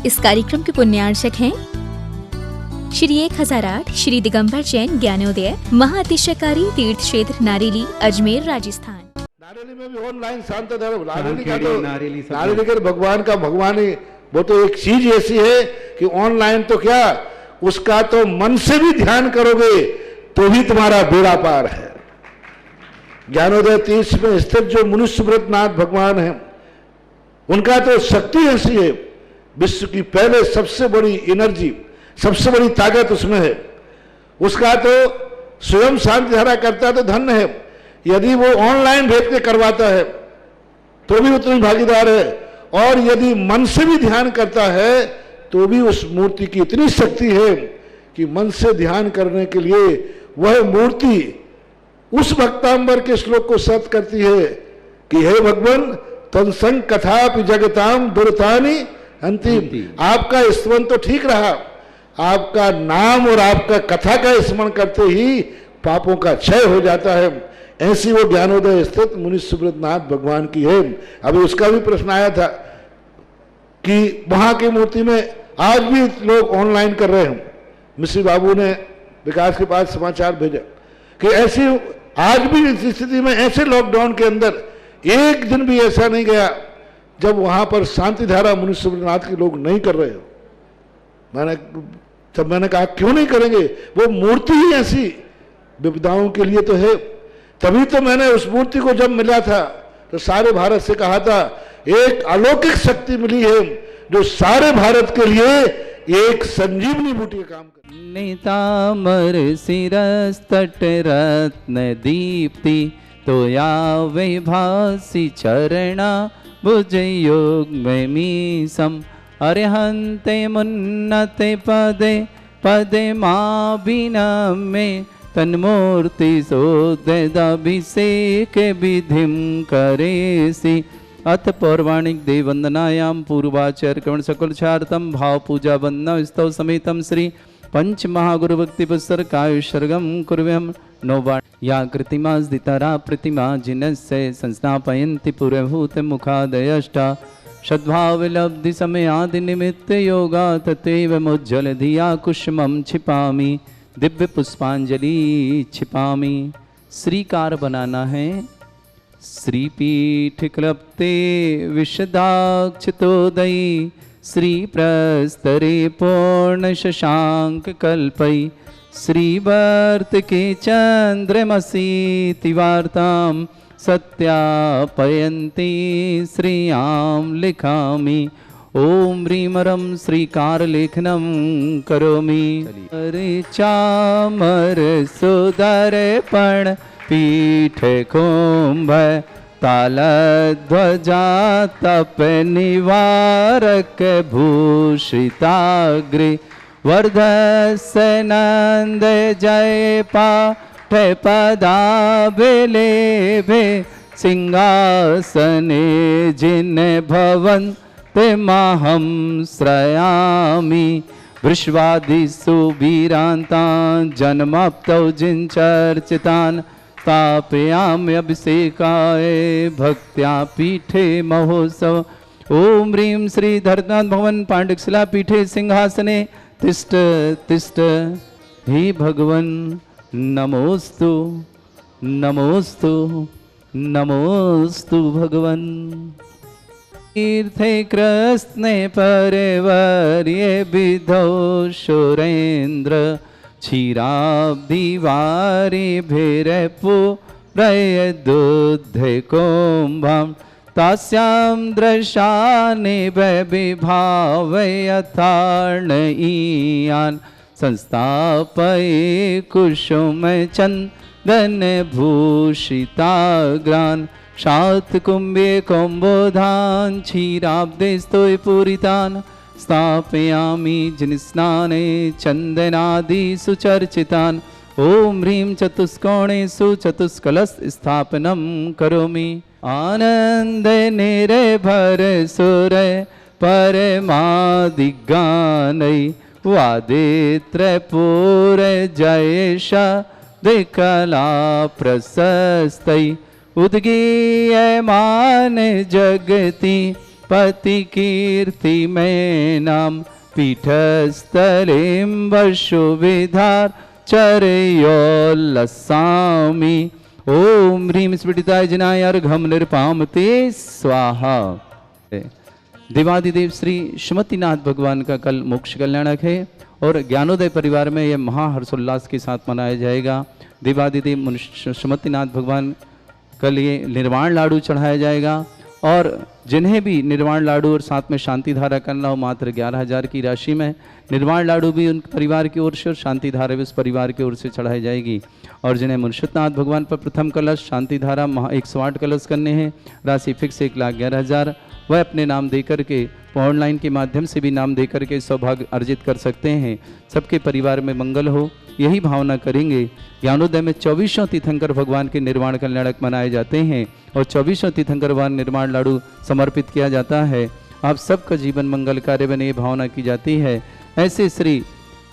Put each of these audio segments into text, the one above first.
इस कार्यक्रम के पुण्यार्चक हैं श्री 1008 श्री दिगंबर जैन ज्ञानोदय महाअतिशयकारी तीर्थ क्षेत्र नारेली अजमेर राजस्थान। नारेली में भी ऑनलाइन शांत धर्म नारेली का भगवान का भगवान ही वो तो एक चीज ऐसी है कि ऑनलाइन तो क्या उसका तो मन से भी ध्यान करोगे तो भी तुम्हारा बेड़ा पार है। ज्ञानोदय तीर्थ में स्थित जो मुनि सुब्रतनाथ भगवान है उनका तो शक्ति ऐसी है, विश्व की पहले सबसे बड़ी एनर्जी सबसे बड़ी ताकत उसमें है। उसका तो स्वयं शांति धारा करता तो धन्य है, यदि वो ऑनलाइन भेज के करवाता है तो भी उतनी भागीदार है, और यदि मन से भी ध्यान करता है तो भी उस मूर्ति की इतनी शक्ति है कि मन से ध्यान करने के लिए वह मूर्ति उस भक्तांबर के श्लोक को सत्य करती है कि हे भगवान तत्संग कथापि जगताम दुर्तानि अंतिम। आपका स्मरण तो ठीक रहा, आपका नाम और आपका कथा का स्मरण करते ही पापों का क्षय हो जाता है। ऐसी वो ज्ञानोदय स्थित मुनि सुब्रतनाथ भगवान की है। अभी उसका भी प्रश्न आया था कि वहां की मूर्ति में आज भी लोग ऑनलाइन कर रहे हैं। मिश्री बाबू ने विकास के पास समाचार भेजा कि ऐसी आज भी इस स्थिति में ऐसे लॉकडाउन के अंदर एक दिन भी ऐसा नहीं गया जब वहां पर शांति धारा मुनि सुब्रतनाथ के लोग नहीं कर रहे हो। मैंने कहा क्यों नहीं करेंगे, वो मूर्ति ही ऐसी विपदाओं के लिए तो है। तभी तो मैंने उस मूर्ति को जब मिला था तो सारे भारत से कहा था एक अलौकिक शक्ति मिली है जो सारे भारत के लिए एक संजीवनी बूटी का काम कर। नितामर सिरस तट रत्न दीप्ति तो यावे भासी चरणा भुज योग में मीसम अरहंते मुन्नते पदे पदे माबिनमे तन्मूर्ति सोदभिषेक विधिम करेसि। अथ पौर्वाणिक देव वंदनायाम पूर्वाचार्य कवण सकलचार्तम भाव पूजा वंदना स्तव समेतम श्री पंच महागुरु भक्ति पुस्तर कायुषर्गम कुर्व्यम नोवा या कृतिमा दितरा प्रतिमा जिनस्य संस्थापयन्ति पुरभूत मुखादयष्टा सद्भावलब्धि समय आदि निमित्त योगा तथैव मुज्ज्वल धिया कुष्मम छिपामि दिव्य पुष्पांजलि छिपामि। श्रीकार बनाना है। श्रीपीठ क्लप्ते विशदाक्षतोदयी श्री प्रस्तरे पूर्ण शशांक कल्पई श्रीवर्त के चंद्रमसी तिवार्ताम सत्यापयन्ति श्रियाम लिखामि। ओम ह्रीमरम श्रीकार लेखनम करोमि। चामर सुदर्पण पीठ कुंभ तालध्वजा तप निवारक भूषिताग्रे वर्धस्य नंद जय पाठ पदाभिलेभे सिंहासने जिन भवन तेमाहं श्रयामि। वृष्वादिषु वीरान्तान् जन्माप्तौ जिनचर्चितान् स्थापयामि अभिषेकाय भक्त्या पीठे महोत्सव। ओम ह्रीं श्री धरनाथ भवन पांडिकशिला पीठे सिंहासने तिष्ठ तिष्ठ हे भगवन् नमोस्तु नमोस्तु नमोस्तु भगवन्। तीर्थे कृष्णे परवर्ये विधौ सुरेन्द्र क्षीराब्धिवारि भिरपु प्रयदुद्धे कुम्भं तास्यां दृशानि विभावयथार्णयीयान् संस्थापये कुसुमचन्दनभूषिताग्रान् शातकुम्भे कुम्भोधान् क्षीराब्धे स्तोय पूरितान् स्थापयामि जिनस्नाने चन्दनादि सुचर्चितान्। ओम ह्रीं चतुष्कोणेषु चतुष्कलश स्थापनं करोमि। आनंद निर्भर सुर परमादिगानै वादित्रपूर जयेश दिकला प्रशस्तै उद्गीयमान जगति पति कीर्ति में नाम पीठस्थलें वशुविधार चरयोल्लसामि। ओम ह्रीं स्फटिकाय जिनाय अर्घम निर्पामते स्वाहा। देवादिदेव श्री श्रीमतीनाथ भगवान का कल मोक्ष कल्याणक है और ज्ञानोदय परिवार में यह महा हर्षोल्लास के साथ मनाया जाएगा। देवादिदेव श्रीमतीनाथ भगवान कल ये निर्वाण लाडू चढ़ाया जाएगा और जिन्हें भी निर्वाण लाडू और साथ में शांति धारा करना हो मात्र 11,000 की राशि में निर्वाण लाडू भी उन परिवार की ओर से और शांति धारा भी उस परिवार की ओर से चढ़ाई जाएगी। और जिन्हें मुर्शिदनाथ भगवान पर प्रथम कलश शांति धारा 108 कलश करने हैं, राशि फिक्स 1,11,000, वह अपने नाम देकर के ऑनलाइन के माध्यम से भी नाम देकर के सौभाग्य अर्जित कर सकते हैं। सबके परिवार में मंगल हो यही भावना करेंगे। ज्ञानोदय में 24 तीर्थंकर भगवान के निर्वाण कल्याणक मनाए जाते हैं और 24 तीर्थंकर भगवान निर्वाण लाडू समर्पित किया जाता है। आप सबका जीवन मंगल कार्य बने ये भावना की जाती है। ऐसे श्री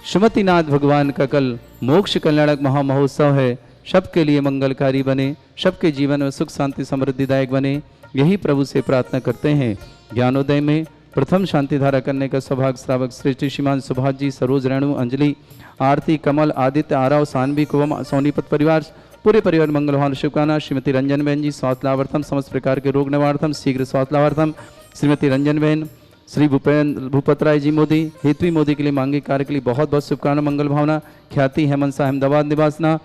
श्रीमतीनाथ भगवान का कल मोक्ष कल्याणक महामहोत्सव है। सबके लिए मंगलकारी बने, सबके जीवन में सुख शांति समृद्धिदायक बने, यही प्रभु से प्रार्थना करते हैं। ज्ञानोदय में प्रथम शांति धारा करने का सौभाग्य श्रावक श्रेष्ठ श्रीमान सुभाष जी, सरोज, रेणु, अंजलि, आरती, कमल, आदित्य, आराव, सानवी, कुवम, सोनीपत परिवार, पूरे परिवार मंगल भगवान शुभकामना। श्रीमती रंजन बहन जी स्वास्थ्य लाभार्थम, समस्त प्रकार के रोग निवारणार्थम, शीघ्र स्वास्थ्य लाभार्थम। श्रीमती रंजन बहन, श्री भूपत राय जी मोदी, हेतवी मोदी के लिए मांगे कार्य के लिए बहुत बहुत शुभकामना मंगल भावना। ख्याति हेमंत शाह अहमदाबाद निवासना,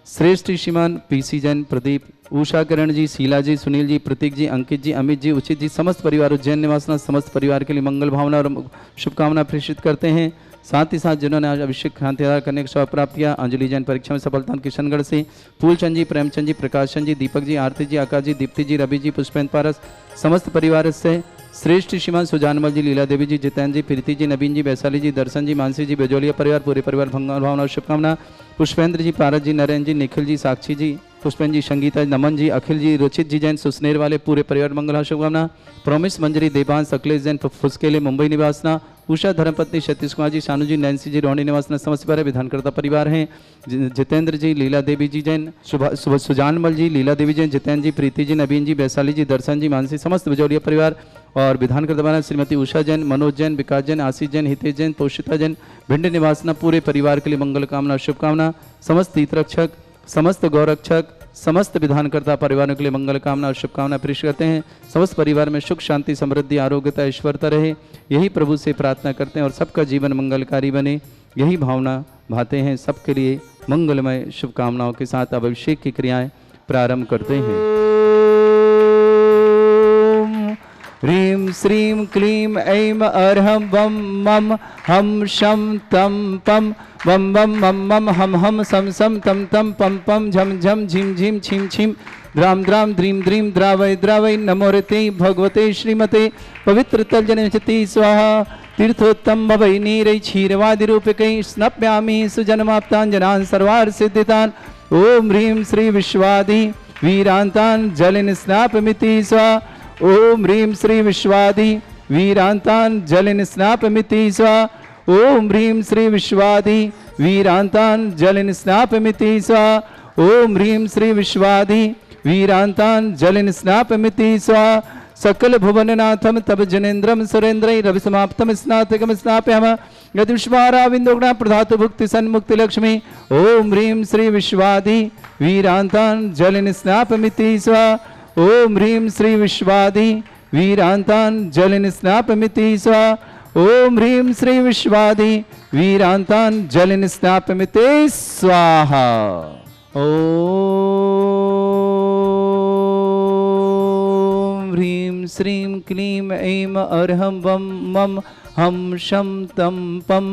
श्रेष्ठ श्रीमान पीसी जैन, प्रदीप, उषा किरण जी, शीला जी, सुनील जी, प्रतीक जी, अंकित जी, अमित जी, उचित जी, समस्त परिवार उज्जैन निवासना, समस्त परिवार के लिए मंगल भावना और शुभकामना प्रेषित करते हैं। साथ ही साथ जिन्होंने आज अभिषेक शांति धारा करने का सौभाग्य प्राप्त किया, अंजलि जैन परीक्षा में सफलता, किशनगढ़ से फूलचंद जी, प्रेमचंद जी, प्रकाश चंद जी, दीपक जी, आरती जी, आकाश जी, दीप्ति जी, रवि जी, पुष्पेंद्र पारस, समस्त परिवार से श्रेष्ठ श्रीमान सुजानमल जी, लीला देवी जी, जितेंद्र जी, प्रीति जी, नवीन जी, वैशाली जी, दर्शन जी, मानसी जी, बेजोलिया परिवार, पूरे परिवार मंगल भावना और शुभकामना। पुष्पेंद्र जी, पारस जी, नरेंद्र जी, निखिल जी, साक्षी जी, पुष्पेंद्र जी, संगीता जी, नमन जी, अखिल जी, रुचित जी जैन, सुसनेर वाले पूरे परिवार मंगल शुभकामना। प्रोमिस मंजरी, देवांश, अखिलेश जैन फुसकेले मुंबई निवासना, उषा धर्मपत्नी, सतीश कुमार जी, शानू जी, नैन्सी जी, रोहिणी निवासना, समस्त परिवार विधानकर्ता परिवार हैं। जितेंद्र जी, लीला देवी जी जैन, सुजानमल जी, लीला देवी जैन, जितेंद्र जी, प्रीति जी, नवीन जी, वैशाली जी, दर्शन जी, मानसी, समस्त बेजोलिया परिवार और विधानकर्ता परिवार, श्रीमती उषा जैन, मनोज जैन, विकास जैन, आशीष जैन, हितेश जैन, तोषिता जैन, भिंड निवासना, पूरे परिवार के लिए मंगल कामना शुभकामना। समस्त तीर्थरक्षक, समस्त गौरक्षक, समस्त विधानकर्ता परिवारों के लिए मंगल कामना और शुभकामना प्रेषित करते हैं। समस्त परिवार में सुख शांति समृद्धि आरोग्यता ईश्वरता रहे, यही प्रभु से प्रार्थना करते हैं और सबका जीवन मंगलकारी बने, यही भावना भाते हैं। सबके लिए मंगलमय शुभकामनाओं के साथ अब अभिषेक की क्रियाएं प्रारंभ करते हैं। ह्रीं श्रीं क्लीं ऐं अर्हं वं मं हम शं तं पं वं वं मं मं हम हम सं सं तं तं पं पं झं झं झिं झिं छिं छिं द्रां द्रां द्रीं द्रीं द्रावय द्रावय नमोरते भगवते श्रीमते पवित्र तलजनचति स्वाहा। तीर्थोत्तम भवै नीरै क्षीरवादिरूपकै स्नप्यामि सुजन्माप्ताञ्जनान् सर्वार्थ सिद्धितान्। ओम ह्रीं श्री विश्वादि वीरान्तान् जलिन स्नापमिति स्वाहा। ओम ह्रीं श्री विश्वादि वीरान्तान् जलिन स्नापमिति स्वाहा। ओम ह्रीं श्री विश्वादि वीरान्तान् जलिन स्नापमिति स्वाहा। ओम ह्रीं श्री विश्वादि वीरान्तान् जलिन स्नापमिति स्वाहा। सकल भुवननाथम तब जनेन्द्रम सुरेन्द्रै रवि समाप्तम स्नातकम स्नापयामः यदुष्माराविन्दोगुणा प्रधातु भुक्ति सन्मुक्ति लक्ष्मी। ओम ह्रीं श्री विश्वादि वीरान्तान् जलिन स्नापमिति स्वाहा। ओम ह्रीं श्री विश्वादि वीरान्तान् जलिन स्नापमिति स्वाहा। ओम ह्रीं श्री विश्वादि वीरान्तान् जलिन स्नापमिति स्वाहा। ओम ह्रीं श्रीं क्लीं ऐं अर्हं वं मं हम शं तं पं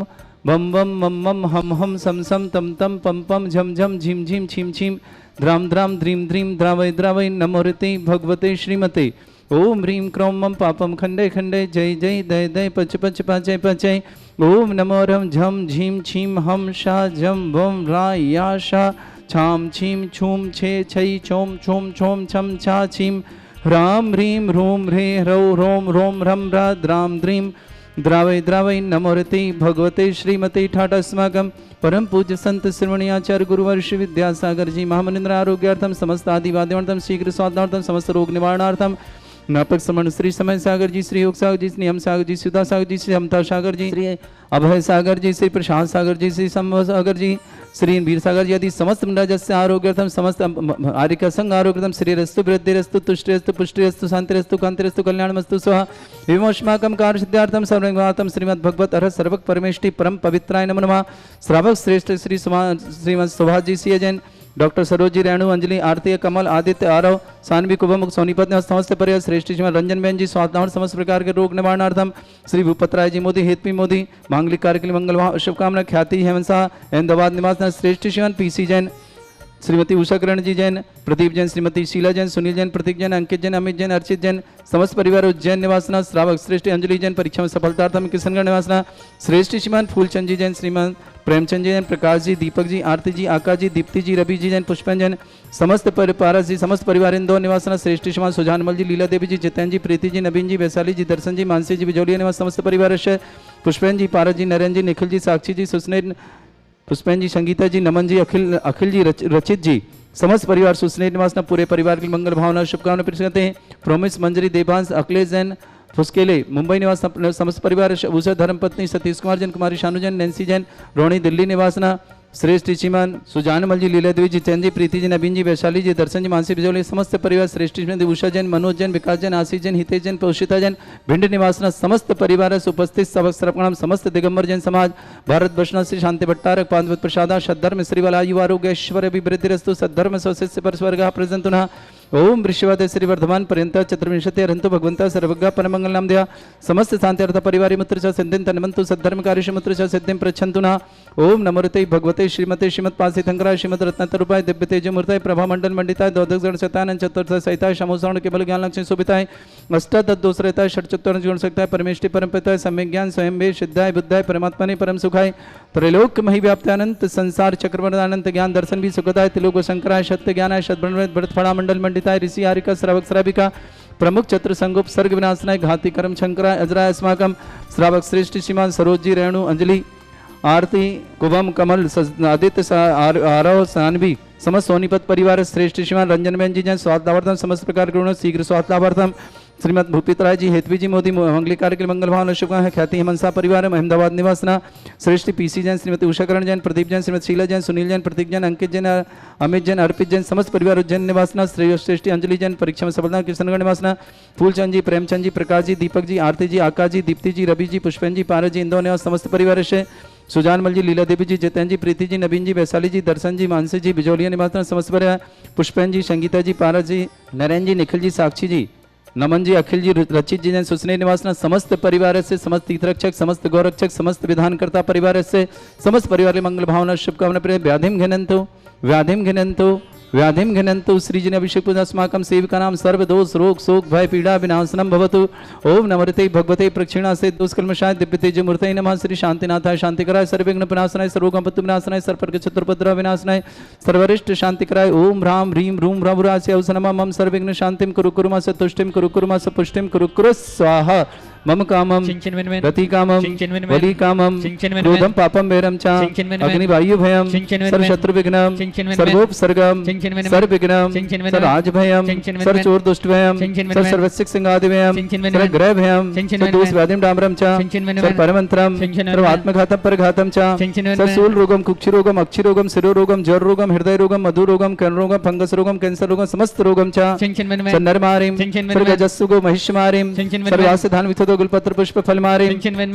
वं वं मं मं हम हम सं सं तं तं पं पं झं झं झिं झिं छिं छिं द्रां द्रां द्रीं द्रीं द्रावय द्रावय नमोरते भगवते श्रीमते। ओम ह्रीं क्रों मं पापं खंडे खंडे जय जय दय दय पच पच पाचय पचय। ओम नमो रं झं झीं छीं हम शा झं वं रा या शा छाम छीं छूम छे छै छोम छोम छोम छम छा छीं ह्रां ह्रीं ह्रूं ह्रे ह्रौ ह्रों ह्रों ह्रं ह्रा द्रां द्रीं द्रावय द्रावय नमोरते भगवते श्रीमते ठाट अस्माकं परम पूज्य संत श्रवणी आचार्य गुरुवर श्री विद्यासागर जी महामनिंद्र आरोग्यार्थम समस्त आदिवाद्यार्थम शीघ्र स्वास्थ्यार्थम समस्त रोग निवारणार्थम ज्ञापक समन श्री समय सागर जी, श्री योग सागर जी, नियम सागर जी, सुधा सागर जी, श्री अमता सागर जी, श्री अभय सागर जी, श्री प्रशांत सागर जी, श्री संभव सागर जी, श्री वीर सागर जी आदि समस्त मंडलस्य आरोग्यर्थम समस्त आर्य संघ आरोग्यर्थम श्री रस्तु वृद्धि रस्तु तुष्टि रस्तु पुष्टि रस्तु शांति रस्तु कांति रस्तु कल्याणमस्तु स्वाहा विमोष्माकम कार्य सिद्धार्थम सर्वज्ञातम श्रीमद् भगवत अरहत सर्वक परमेष्टि परम पवित्राय नमः नमः। श्रावक श्रेष्ठ श्री श्रीमद सुभाष जी सी जैन, डॉक्टर सरोजी रेणु, अंजलि, आरती, कमल, आदित्य, आरव, सानवी, कुभम, सोनीपत ने समस्त परिवार श्रेष्ठ श्रीमद रंजन बहन जी स्वास्थ्य समस्त प्रकार के रोग निवारणार्थम श्री भूपत राय जी मोदी, हेतवी मोदी, मांगलिक कार्य के लिए मंगल शुभकामना, ख्याति हेमंत शाह, अहमदाबाद निवास श्रेष्ठ श्रीमान पीसी जैन, श्रीमती उषा किरण जी जैन, प्रदीप जैन, श्रीमती शीला जैन, सुनील जैन, प्रतीक जैन, अंकित जैन, अमित जैन, अर्चित जैन, समस्त परिवार उज्जैन निवासना, श्रावक श्रेष्ठ अंजलि जैन, परीक्षा में सफलतार्थम किशनगढ़ निवासना, श्रेष्ठ श्रीमान फूलचंद जी जैन, श्रीमान प्रेमचंद जी जैन, प्रकाश जी, दीपक जी, आरती जी, आकाश जी, दीप्ति जी, रवि जी जैन, पुष्पन जैन, समस्त पारस जी, समस्त परिवार इंदौर निवासना, श्रेष्ठ श्रीमान सुजानमल जी, लीला देवी जी, जितेन जी, प्रीति जी, नवीन जी, वैशाली जी, दर्शन जी, मानसी जी, बिजौलिया निवास समस्त परिवार, पुष्पन जी, पारस जी, नरेंद्र जी, निखिल जी, साक्षी जी, सुस्नेह, पुष्पन जी, संगीता जी, नमन जी, अखिल जी, रचित जी, समस्त परिवार सुस्नेह निवासना पूरे परिवार की मंगल भावना शुभकामना पेश करते हैं। प्रोमिस, मंजरी, देवांश, अखिलेश जैन, फुसकेले, मुंबई निवास समस्त परिवार, उषा धर्मपत्नी, सतीश कुमार जैन, कुमारी शानू जैन, नैन्सी जैन, रोहिणी दिल्ली निवासना, श्रेष्ठ श्रीमान सुजानमल जी, लीला देवी जी, चैन जी, प्रीति जी, नवीन जी, वैशाली जी, दर्शन जी, मानसी बिजौली समस्त परिवार, श्रेष्ठ श्रीमती उषा जैन, मनोज जैन, विकास जैन, आशीष जैन, हितेश जैन, पोषिता जैन, भिंड निवासना समस्त परिवार उपस्थित सबक सर्वप्रणाम समस्त दिगंबर जैन समाज, भारत भूषण श्री शांति भट्टारक पांचवत प्रसादा सद्धर्म श्रीवाला आयु आरोग्य ऐश्वर्य अभिवृद्धिरस्तु सद्धर्म स्वशिष्य परस्वर्गः प्रजंतुनः ओम वृषवादे श्री वर्धमान पर्यंत चतुर्विंशति अरंतु भगवंता सर्वज्ञ परमंगल नाम दिया समस्त शांति अर्थ परिवारी मुत्र च सिद्धिं तन्वन्तु सद्धर्म कार्य मुत्र च सिद्धिं प्रच्छन्तुना ओम नमोते भगवते श्रीमते श्रीमद पासी थंकराय श्रीमद रत्नतरूपाय दिव्य तेज मूर्ताय प्रभा मंडल मंडिताय द्वादश गण शतानंद चतुर्थ सहिताय शमोसरण केवल ज्ञान लक्ष्मी शोभिताय अष्टादश दोषरताय षट चतुर्थ गुण सकताय परमेष्टि परम पिताय सम्यक ज्ञान स्वयं वे सिद्धाय बुद्धाय परमात्मने परम सुखाय त्रैलोक मही व्याप्त्यानंत संसार चक्रवर्तानंत ज्ञान दर्शन भी सुखदाय त्रिलोक शंकराय सत्य ज्ञानाय सद्ब्रह्म भरत फड़ा मंडल मंडिताय ऋषि आरिका श्रावक श्राविका प्रमुख छत्र संगोप सर्ग विनाशनाय घाति कर्म शंकराय अजराय अस्माकम श्रावक श्रेष्ठ श्रीमान सरोजी रेणु अंजलि आरती कुभम कमल आदित्य आरव सानवी समस्त सोनीपत परिवार श्रेष्ठ श्रीमान रंजन बहन जी जैन स्वास्थ्यार्थम समस्त प्रकार के शीघ्र स्वास्थ्यार्थम श्रीमद भूपित राय जी हेतवी जी मोदी मंगली कार्य के मंगल भावना शुभकामना ख्याति हिमंसा परिवार अहमदाबाद निवासना श्रेष्ठ पीसी जैन श्रीमती उषाकरण जैन प्रदीप जैन श्रीमती शीला जैन सुनील जैन प्रतीक जैन अंकित जैन अमित जैन अर्पित जैन समस्त परिवार उज्जैन निवासना श्रेष्ठ अंजलि जैन परीक्षा में सफलता किशनगढ़ निवासना फूलचंद जी प्रेमचंद जी प्रकाश जी दीपक जी आरती जी आकाश जी दीप्ति जी रवि जी पुष्पन जी पारस जी इंदौर निवास समस्त परिवार से सुजानमल जी लीला देवी जी जितेन जी प्रीति जी नवीन जी वैशाली जी दर्शन जी मानसी जी बिजौलिया निवासना समस्त परिवार पुष्पन जी संगीता जी पारस जी नरेंद्र जी निखिल जी साक्षी जी नमन जी अखिल जी रचित जी जैन सुस्नेह निवासना समस्त परिवार से समस्त तीर्थरक्षक समस्त गौरक्षक समस्त विधानकर्ता परिवार से समस्त परिवार मंगल भावना शुभकामना प्रिय व्याधिम घिनंतु श्रीजन अभिषेक पूजास्माकं सेविका नाम सर्वदोष रोग शोक भय पीड़ा विनाशनम भवतु ओम नमोते भगवते प्रक्षिणा से दोषकल्मषाय दिव्य तेज मूर्तये नमः श्री शांतिनाथाय शांतिकराय सर्वविघ्न विनाशनाय सर्वोपत्ति विनाशनाय सर्वपर्ग चतुर्पद्रव विनाशनाय सर्वरिष्ट शांतिकराय ओम ह्रां ह्रीं रूं भ्रभुरास्य औसनमः मम सर्वविघ्न शांतिं कुरु कुर्मा स तुष्टिं कुरु कुर्मा स पुष्टिं कुरु कुरु स्वाहा मम कामम रति कामम वली कामम क्रोधम पापम वैरम च अग्नि वायु भयम सर्व शत्रु विघ्नम सर्वोपसर्गम सर्व विघ्नम सर्व राज भयम सर्व चोर दुष्ट भयम सर्व सर्वसिक सिंगादि भयम सर्व ग्रह भयम सर्व दोष व्याधिम डामरम च सर्व परमंत्रम सर्व आत्मघातम परघातम च सर्व शूल रोगम कुक्षि रोगम अक्षि रोगम शिरो रोगम जर रोगम हृदय रोगम मधु रोगम कर्ण रोगम फंगस रोगम कैंसर रोगम समस्त रोगम च सर्व नरमारिम सर्व गजस्सुगो महिषमारिम सर्व आस्य धान विथो गुलपत्र पुष्प फल मारे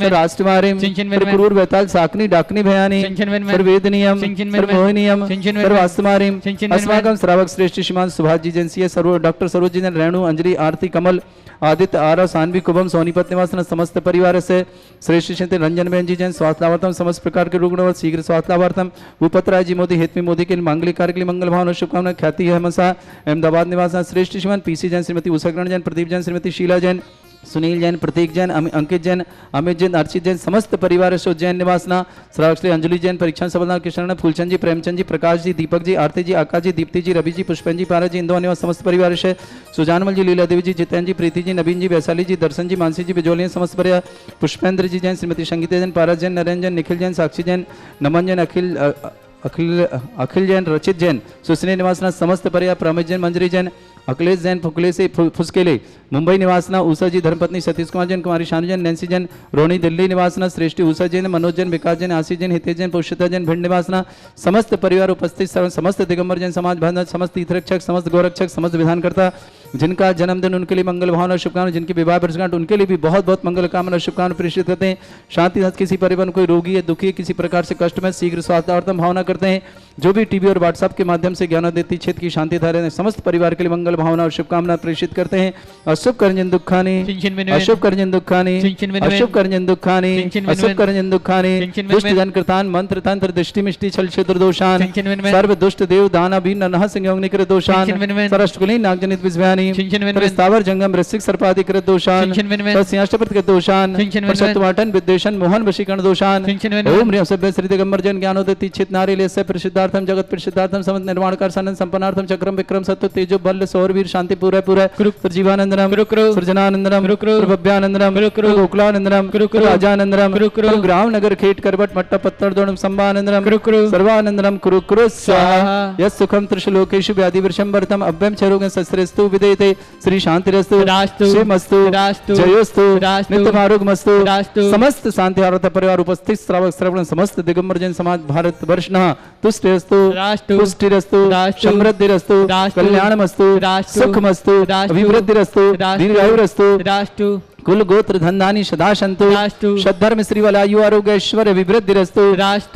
राष्ट्र मारे क्रूर वैताल साकनी डाकनी भयानी सर्वेदनियम सर्वमोहनियम सर्वास्तमारिम अस्माकं श्रावक श्रेष्ठ श्रीमान सुभाष जी जैन सर्व डॉक्टर सरोज जी रेणु अंजलि आरती कमल आदित्य आरव सानवी कुभम सोनीपत निवासन समस्त परिवार से श्रेष्ठ श्री रंजन बहन जी जैन स्वास्थ्यार्थम समस्त प्रकार के रुग्ण शीघ्र स्वास्थ्यार्थम भूपत राय जी मोदी हेतवी मोदी के मांगलिक कार्य के लिए मंगल भावना शुभकामना ख्याति है हमेशा अहमदाबाद निवास श्रेष्ठ श्रीमान पीसी जैन श्रीमती उषाकरण जैन प्रदीप जैन श्रीमती शीला जैन सुनील जैन प्रतीक जैन अंकित जैन अमित जैन अर्चित जैन समस्त परिवार से उज्जैन निवासना श्रावक अंजलि जैन परीक्षा सफलता किशन फूलचंद जी प्रेमचंद जी प्रकाश जी दीपक जी आरती जी आकाश जी दीप्ति जी रवि जी पुष्पन जी पारस जी इंदौर निवास समस्त परिवार से सुजानमल जी लीला देवी जी जितेन जी प्रीति जी नवीन जी वैशाली जी दर्शन जी मानसी जी बिजौलिया समस्त परिवार पुष्पेंद्र जी जैन श्रीमती संगीता जैन पारस जैन नरेंद्र जैन निखिल जैन साक्षी जैन नमन जैन अखिल जैन रचित जैन सुस्नेह निवासना समस्त परिवार प्रमित जैन मंजरी जैन अखिलेश जैन फुकले से फुसकेले मुंबई निवासना उषा जी धर्मपत्नी सतीश कुमार जैन कुमारी शानू जैन नैन्सी जैन रोनी दिल्ली निवासना श्रेष्ठी उषा जैन मनोज जैन विकास जैन आशीष जैन हितेश जैन पुष्यता जैन भिंड निवासना समस्त परिवार उपस्थित समस्त दिगंबर जैन समाज भावना समस्त तीर्थरक्षक समस्त गौरक्षक समस्त विधानकर्ता जिनका जन्मदिन उनके लिए मंगल भावना शुभकामना जिनकी विवाह वर्षगांठ उनके लिए भी बहुत बहुत मंगल कामना शुभकामना प्रेषित करते हैं। शांति साथ किसी परिवार कोई रोगी है दुखी है किसी प्रकार से कष्ट में शीघ्र स्वास्थ्यार्थम भावना करते हैं। जो भी टीवी और व्हाट्सएप के माध्यम से ज्ञानोदीप्ति क्षेत्र की शांति धारे समस्त परिवार के लिए मंगल भावना और शुभकामना प्रेषित करते हैं। अशुभ करंजन दुखानी अशुभ करंजन दुखानी अशुभ करंजन दुखानी अशुभ करंजन दुखानी दुष्ट जन कृतान मंत्र तंत्र दृष्टि मिष्टि छल क्षेत्र दोषान सर्व दुष्ट देव दाना भी नरह संयोग निकृत दोषान सरष्टकुली नागजनित विज्ञानी स्थावर जंगम रसिक सर्पादि कृत दोषान तस्याष्टप्रत कृत दोषान प्रशत्वाटन विद्वेषण मोहन वशीकरण दोषान ओम ह्रीं सभ्य श्री दिगंबर जन ज्ञानोदीप्ति चित नारीलेस्य प्रसिद्धार्थम जगत प्रसिद्धार्थम समस्त निर्माण कर सानंद संपन्नार्थम चक्रम विक्रम सत्व तेजो बल सौर वीर शांति पूरा पूरा जीवानंदनम सृजनानंदनम भव्यानंदनम गोकुलानंदनम राजानंदनम ग्राम नगर खेट करवट मट्टा पत्तर दोणम संभानंदनम सर्वानंदनम कुरु कुरु स्वाहा यस् सुखम त्रिशलोकेषु व्याधि वृषंबरतम अभ्यम चरोगं सस्रेस्तु विदेते श्री शांतिरस्तु श्रीमस्तु जयोस्तु नित्यमारोग्यमस्तु समस्त शांति आरत परिवार उपस्थित श्रावक श्रवण समस्त दिगंबर जैन समाज भारत वर्ष नः तुष्टिरस्तु पुष्टिरस्तु समृद्धिरस्तु कल्याणमस्तु सुखमस्तु अभिवृद्धिरस्तु दीर्घायुरस्तु कुल गोत्र धन्धानी सदा संतु सद्धर्म श्रीवलायु आरोग्य ऐश्वर्य विवृद्धिरस्तु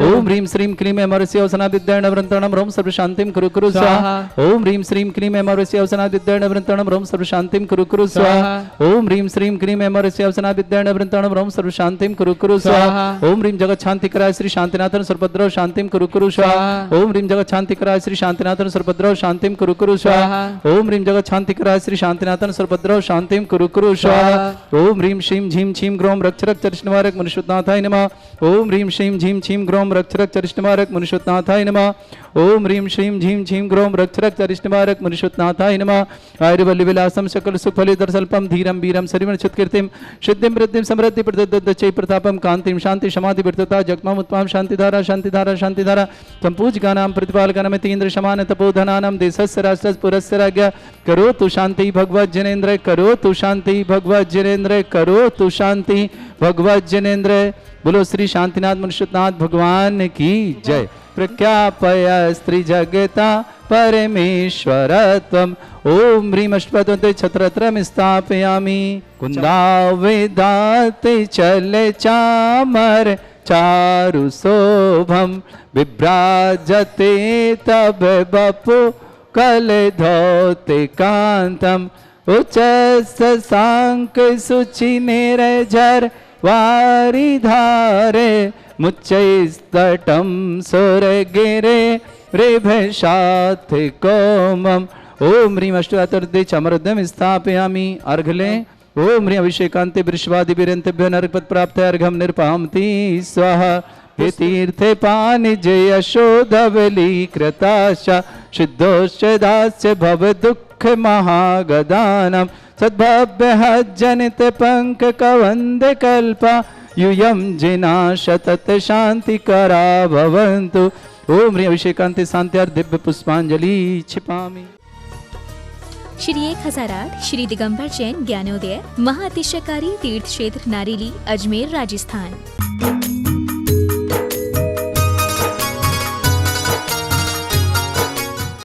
ओम ह्रीं श्रीं क्लीं अमरस्य औसना विद्याण वृंतणम रोम सर्व शांतिम कुरु कुरु स्वाहा ओम ह्रीं श्रीं क्लीं अमरस्य औसना विद्याण वृंतणम रोम सर्व शांतिम कुरु कुरु स्वाहा ओम ह्रीं श्रीं क्लीं अमरस्य औसना विद्याण वृंतणम रोम सर्व शांतिम कुरु कुरु स्वाहा ओम ह्रीं जगत शांतिकराय श्री शांतिनाथन सर्वभद्रौ शांतिम कुरु कुरु स्वाहा ओम ह्रीं जगत शांतिकराय श्री शांतिनाथन सर्वभद्रौ शांतिम कुरु कुरु स्वाहा ओम ह्रीं जगत शांतिकराय श्री शांतिनाथन सर्वभद्रौ शांतिम कुरु कुरु स्वाहा ओम ह्रीं श्रीं झीं छीं ग्रोम रक्षरक चरिष्णवारक मनुष्योत्नाथाय नमः ओम ह्रीं श्रीं झीं छीं ग्रोम रक्षरक चरिष्णवारक मनुष्योत्नाथाय नमः ओम ह्रीं श्रीं झीं छीं ग्रोम रक्षरक चरिष्णवारक मनुष्योत्नाथाय नमः आयुर्वल्ली विलासम सकल सुफलितर स्वल्पम धीरम वीरम शरीरम चित्कीर्तिम सिद्धिम वृद्धिम समृद्धि प्रदद्दचै प्रतापम कांतिम शांति समाधि विरतता जगमाम उत्तम शांतिधारा शांतिधारा शांतिधारा संपूज्यकानां प्रतिपालकानां तीन्द्र समान तपोधनानां देशस्य राष्ट्रस्य पुरस्य राज्ञा करोतु शांति भगवत जनेन्द्र करोतु शांति भगवत जनेन्द्र करोतु शांति भगवत जनेन्द्र। बोलो श्री शांतिनाथ मनुष्यनाथ भगवान की जय। प्रख्यापय स्त्री जगता परमेश्वरत्वम् ओम ह्रीं अष्टपदे छत्रत्रम स्थापयामि कुन्दावेदाते चले चामर चारु शोभम विभ्राजते तब बपु कले धोते कांतम उच्च सांक सुचि निरझर वारी धारे मुच्चैस्तटं सुरगिरे रेभशाथ कोमम ओम ह्रीं अष्टोत्तरदे चमरद्यम स्थापयामि अर्घले ओम ह्रीं अभिषेकान्ते वृषवादि वीरन्तेभ्यो नरकपद प्राप्त अर्घम निर्पामति स्वाहा हे तीर्थे पानि जय यशोधवली कृताशा सिद्धोश्च दास्य भव दुःख महागदानम सद्भव्य जनित पंक कवंद कल्पा यूयम जिना शतत शांति करा भवन्तु ओम ह्रीं अभिषेकान्ते शांत्यार्थ दिव्य पुष्पांजलि क्षिपामि। श्री 1008 श्री दिगंबर जैन ज्ञानोदय महाअतिशयकारी तीर्थ क्षेत्र नारेली अजमेर राजस्थान।